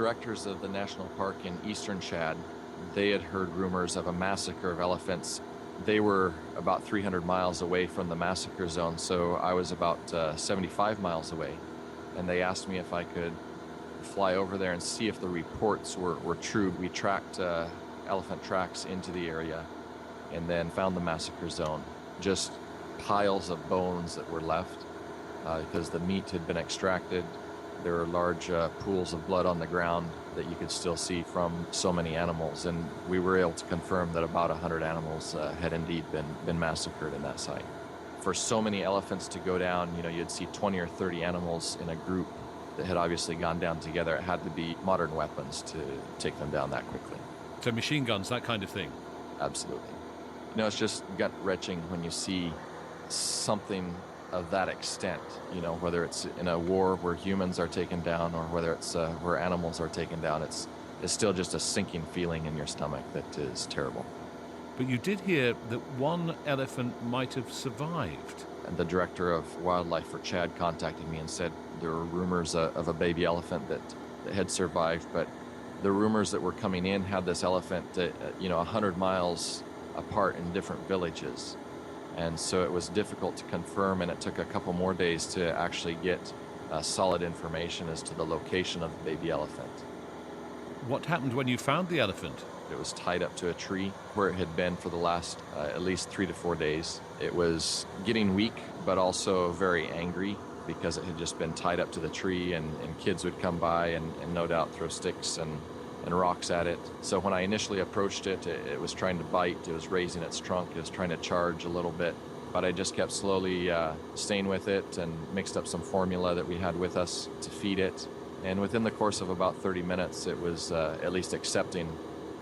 directors of the national park in eastern Chad, they had heard rumors of a massacre of elephants. They were about 300 miles away from the massacre zone, so I was about 75 miles away. And they asked me if I could fly over there and see if the reports were true. We tracked elephant tracks into the area and then found the massacre zone. Just piles of bones that were left because the meat had been extracted. There were large pools of blood on the ground that you could still see from so many animals, and we were able to confirm that about 100 animals had indeed been massacred in that site. For so many elephants to go down, you'd see 20 or 30 animals in a group that had obviously gone down together. It had to be modern weapons to take them down that quickly. So machine guns, that kind of thing? Absolutely. It's just gut-wrenching when you see something of that extent, whether it's in a war where humans are taken down or whether it's where animals are taken down. It's still just a sinking feeling in your stomach that is terrible. But you did hear that one elephant might have survived. And the director of wildlife for Chad contacted me and said there were rumors of a baby elephant that had survived, but the rumors that were coming in had this elephant 100 miles apart in different villages. And so it was difficult to confirm, and it took a couple more days to actually get solid information as to the location of the baby elephant. What happened when you found the elephant? It was tied up to a tree where it had been for the last at least 3 to 4 days. It was getting weak, but also very angry because it had just been tied up to the tree, and kids would come by and no doubt throw sticks and rocks at it. So when I initially approached it, it was trying to bite, it was raising its trunk, it was trying to charge a little bit. But I just kept slowly staying with it and mixed up some formula that we had with us to feed it. And within the course of about 30 minutes, it was at least accepting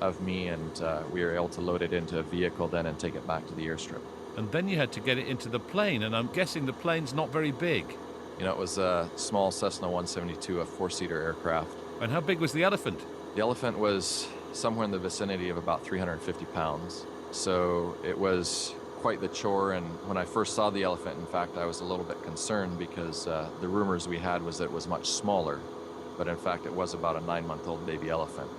of me, and we were able to load it into a vehicle then and take it back to the airstrip. And then you had to get it into the plane, and I'm guessing the plane's not very big. It was a small Cessna 172, a 4-seater aircraft. And how big was the elephant? The elephant was somewhere in the vicinity of about 350 pounds. So it was quite the chore, and when I first saw the elephant, in fact, I was a little bit concerned because the rumors we had was that it was much smaller, but in fact it was about a 9-month-old baby elephant.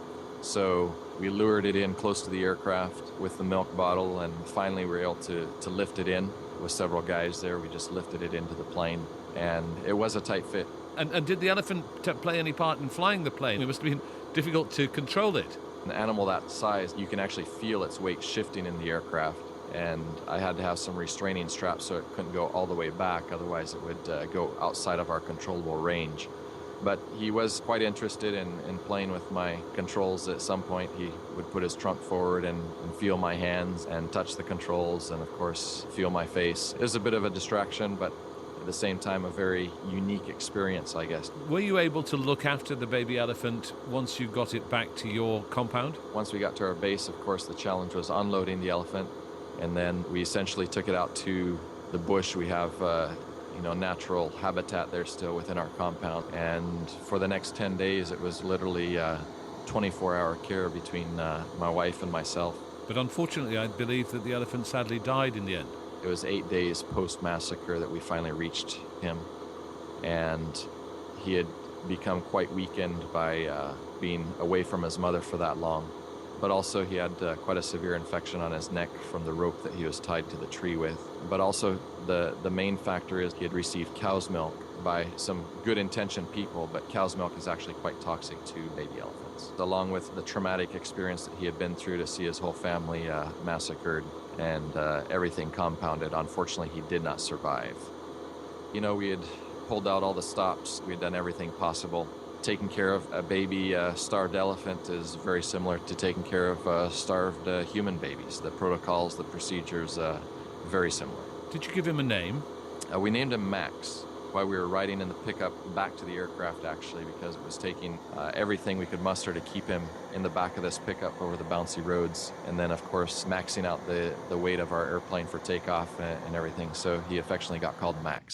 So we lured it in close to the aircraft with the milk bottle, and finally we were able to lift it in with several guys there. We just lifted it into the plane, and it was a tight fit. And did the elephant play any part in flying the plane? It must have been difficult to control it. An animal that size, you can actually feel its weight shifting in the aircraft, and I had to have some restraining straps so it couldn't go all the way back, otherwise it would go outside of our controllable range. But he was quite interested in playing with my controls. At some point he would put his trunk forward and feel my hands and touch the controls and of course feel my face. It was a bit of a distraction, but at the same time a very unique experience, I guess. Were you able to look after the baby elephant once you got it back to your compound? Once we got to our base, of course, the challenge was unloading the elephant, and then we essentially took it out to the bush. We have natural habitat there still within our compound, and for the next 10 days it was literally 24-hour care between my wife and myself. But unfortunately I believe that the elephant sadly died in the end. It was 8 days post-massacre that we finally reached him, and he had become quite weakened by being away from his mother for that long. But also he had quite a severe infection on his neck from the rope that he was tied to the tree with. But also the main factor is he had received cow's milk by some good-intentioned people, but cow's milk is actually quite toxic to baby elephants. Along with the traumatic experience that he had been through to see his whole family massacred and everything compounded, unfortunately he did not survive. We had pulled out all the stops, we had done everything possible. Taking care of a baby starved elephant is very similar to taking care of starved human babies. The protocols, the procedures, very similar. Did you give him a name? We named him Max while we were riding in the pickup back to the aircraft, actually, because it was taking everything we could muster to keep him in the back of this pickup over the bouncy roads, and then of course maxing out the weight of our airplane for takeoff and everything, so he affectionately got called Max.